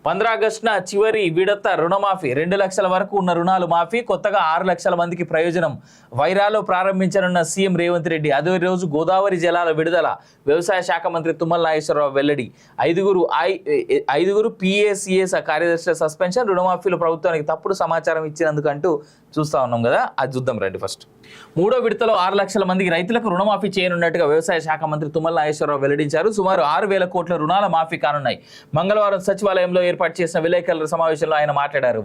15 ఆగస్టున చివరి విడత రుణమాఫీ 2 లక్షల వరకు ఉన్న రుణాలు మాఫీ, కొత్తగా 6 లక్షల మందికి ప్రయోజనం. వైరాలో ప్రారంభించనున్న సీఎం రేవంత్ రెడ్డి. అదే రోజు గోదావరి జలాల విడుదల. వ్యవసాయ శాఖ మంత్రి తుమ్మల నాగేశ్వరరావు వెల్లడి. ఐదుగురు పిఏసిఎస్ కార్యదర్శుల సస్పెన్షన్. రుణమాఫీలో ప్రభుత్వానికి తప్పుడు సమాచారం ఇచ్చినందుకంటూ చూస్తా ఉన్నాం కదా, అది చూద్దాం రండి. ఫస్ట్ మూడో విడతలో 6 లక్షల మందికి రైతులకు రుణమాఫీ చేయనున్నట్టుగా వ్యవసాయ శాఖ మంత్రి తుమ్మల నాగేశ్వరరావు వెల్లడించారు. సుమారు 6,000 కోట్ల రుణాల మాఫీ కానున్నాయి. మంగళవారం సచివాలయంలో ఏర్పాటు చేసిన విలేకరుల సమావేశంలో ఆయన మాట్లాడారు.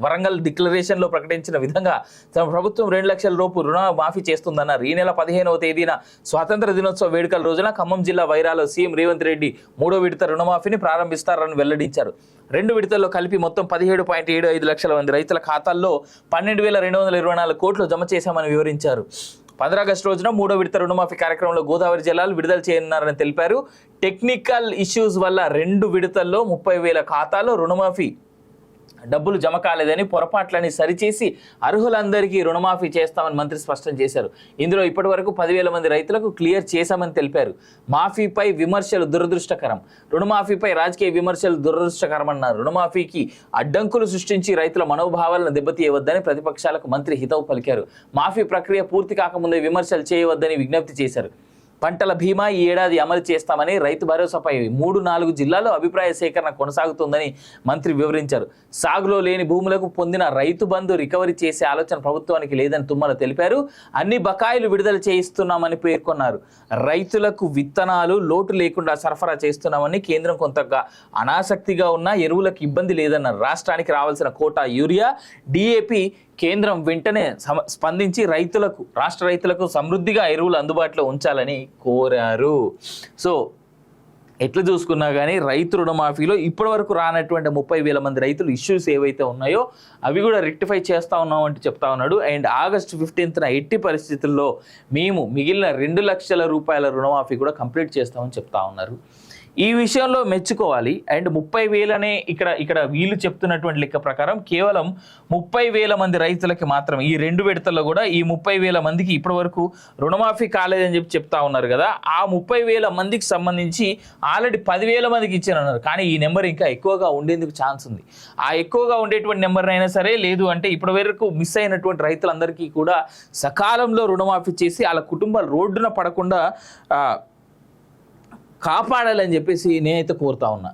వరంగల్ డిక్లరేషన్ లో ప్రకటించిన విధంగా తమ ప్రభుత్వం 2 లక్షల రూపు రుణ మాఫీ చేస్తుందన్నారు. ఈ నెల 15వ తేదీన స్వాతంత్ర దినోత్సవ వేడుకల రోజున ఖమ్మం జిల్లా వైరాలో సీఎం రేవంత్ రెడ్డి 3వ విడత రుణమాఫీని ప్రారంభిస్తారని వెల్లడించారు. 2 విడతల్లో కలిపి మొత్తం 17.75 లక్షల మంది రైతుల ఖాతాల్లో 12,224 కోట్లు జమ చేశామని వివరించారు. 15 ఆగస్టు రోజున 3వ విడత రుణమాఫీ కార్యక్రమంలో గోదావరి జలాలు విడుదల చేయనున్నారని తెలిపారు. టెక్నికల్ ఇష్యూస్ వల్ల 2 విడతల్లో 30,000 ఖాతాల్లో రుణమాఫీ డబ్బులు జమ కాలేదని, పొరపాట్లని సరిచేసి అర్హులందరికీ రుణమాఫీ చేస్తామని మంత్రి స్పష్టం చేశారు. ఇందులో ఇప్పటి వరకు 10,000 మంది రైతులకు క్లియర్ చేశామని తెలిపారు. మాఫీపై విమర్శలు దురదృష్టకరం. రుణమాఫీపై రాజకీయ విమర్శలు దురదృష్టకరమన్నారు. రుణమాఫీకి అడ్డంకులు సృష్టించి రైతుల మనోభావాలను దెబ్బతీయవద్దని ప్రతిపక్షాలకు మంత్రి హితవు పలికారు. మాఫీ ప్రక్రియ పూర్తి కాకముందే విమర్శలు చేయవద్దని విజ్ఞప్తి చేశారు. పంటల బీమా ఈ ఏడాది అమలు చేస్తామని, రైతు భరోసాపై 3-4 జిల్లాల్లో అభిప్రాయ సేకరణ కొనసాగుతుందని మంత్రి వివరించారు. సాగులో లేని భూములకు పొందిన రైతు బంధు రికవరీ చేసే ఆలోచన ప్రభుత్వానికి లేదని తుమ్మల తెలిపారు. అన్ని బకాయిలు విడుదల చేయిస్తున్నామని పేర్కొన్నారు. రైతులకు విత్తనాలు లోటు లేకుండా సరఫరా చేస్తున్నామని, కేంద్రం కొంతగా అనాసక్తిగా ఉన్న ఎరువులకు ఇబ్బంది లేదన్నారు. రాష్ట్రానికి రావాల్సిన కోటా యూరియా, డిఏపి కేంద్రం వెంటనే స్పందించి రాష్ట్ర రైతులకు సమృద్ధిగా ఎరువులు అందుబాటులో ఉంచాలని కోరారు. సో ఎట్లా చూసుకున్నా కానీ రైతు రుణమాఫీలో ఇప్పటి వరకు రానటువంటి 30,000 మంది రైతులు ఇష్యూస్ ఏవైతే ఉన్నాయో అవి కూడా రెక్టిఫై చేస్తూ ఉన్నాం అంటే చెప్తా ఉన్నాడు. అండ్ ఆగస్టు 15న ఎట్టి పరిస్థితుల్లో మేము మిగిలిన 2 లక్షల రూపాయల రుణమాఫీ కూడా కంప్లీట్ చేస్తామని చెప్తా ఉన్నారు. ఈ విషయంలో మెచ్చుకోవాలి. అండ్ 30,000 ఇక్కడ వీళ్ళు చెప్తున్నటువంటి లెక్క ప్రకారం కేవలం 30,000 మంది రైతులకి మాత్రం ఈ 2 విడతల్లో కూడా ఈ 30,000 మందికి ఇప్పటి వరకు రుణమాఫీ కాలేదని చెప్తా ఉన్నారు కదా. ఆ 30,000 మందికి సంబంధించి ఆల్రెడీ 10,000 మందికి ఇచ్చారన్నారు. కానీ ఈ నెంబర్ ఇంకా ఎక్కువగా ఉండేందుకు ఛాన్స్ ఉంది. ఆ ఎక్కువగా ఉండేటువంటి నెంబర్ అయినా సరే, లేదు అంటే ఇప్పటి వరకు మిస్ అయినటువంటి రైతులందరికీ కూడా సకాలంలో రుణమాఫీ చేసి వాళ్ళ కుటుంబాలు రోడ్డున పడకుండా కాపాడాలని చెప్పేసి నేనైతే కోరుతా ఉన్నా.